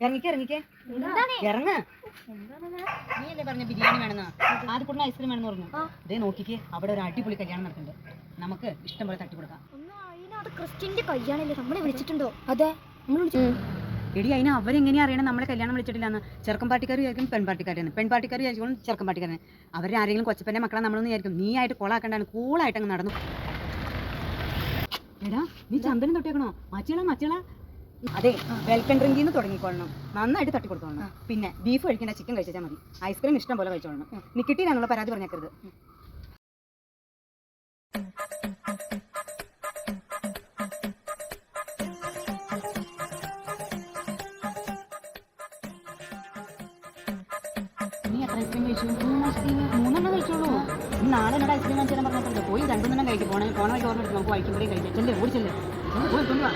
ഇറങ്ങിക്കേ ഇറങ്ങ. നീ അല്ലേ പറഞ്ഞ ബിരിയാണി വേണമെന്ന്, ആദ്യ കൂടെ ഐസ്ക്രീം വേണമെന്ന് പറഞ്ഞു. ഇതേ നോക്കിക്കേ, അവിടെ ഒരു അടിപൊളി കല്യാണം നടക്കുന്നുണ്ട്. നമുക്ക് ഇഷ്ടം പോലെ തട്ടി കൊടുക്കാം. ക്രിസ്ത്യന്റെ കല്യാണല്ലേ, നമ്മളെ വിളിച്ചിട്ടുണ്ടോ? അതെ, നമ്മൾ വിളിച്ചു. എടി, അതിന് അവരെങ്ങനെയാ അറിയണം നമ്മളെ കല്യാണം വിളിച്ചിട്ടില്ലാന്ന്? ചെറുക്കൻ പാർട്ടിക്കാർ വിചാരിക്കും പെൺപാർട്ടിക്കാരാണ്, പെൺപാർട്ടിക്കാർ വിചാരിക്കും ചെറുക്കൻ പാർട്ടിക്കാരാണ്. അവരെ ആരെങ്കിലും കൊച്ചപ്പൻ്റെ മക്കളെ നമ്മളൊന്നും വിചാരിക്കും. നീ ആയിട്ട് കോളാക്കണ്ടാണ്, കൂളായിട്ട് അങ്ങ് നടന്നു. എടാ, നീ ചന്ദനം തൊട്ടേക്കണോ? മച്ചിള. അതെ, വെൽക്കം ഡ്രിങ്കിൽ നിന്ന് തുടങ്ങിക്കൊള്ളണം. നന്നായിട്ട് തട്ടിക്കൊടുത്തോളണം. പിന്നെ ബീഫ് കഴിക്കേണ്ട, ചിക്കൻ കഴിച്ചാൽ മതി. ഐസ്ക്രീം ഇഷ്ടം പോലെ കഴിച്ചോളണം. നീ കിട്ടിയില്ലാന്നുള്ള പരാതി പറഞ്ഞേക്കരുത്. നീ എത്ര ഐസ്ക്രീം കഴിച്ചു? 3 കഴിച്ചോളൂ. നാളെ എന്നോട് ഐസ്ക്രീം കഴിച്ചാൽ പറഞ്ഞിട്ടുണ്ട്. പോയി 2 കഴിക്കും. പോണ വഴി ഓർമ്മ നമുക്ക് വഴിക്കുമ്പോഴേ കഴിക്കാം. ചെല്ലേ, ഓടിച്ചല്ലേ, പോയി കൊണ്ടുവാ.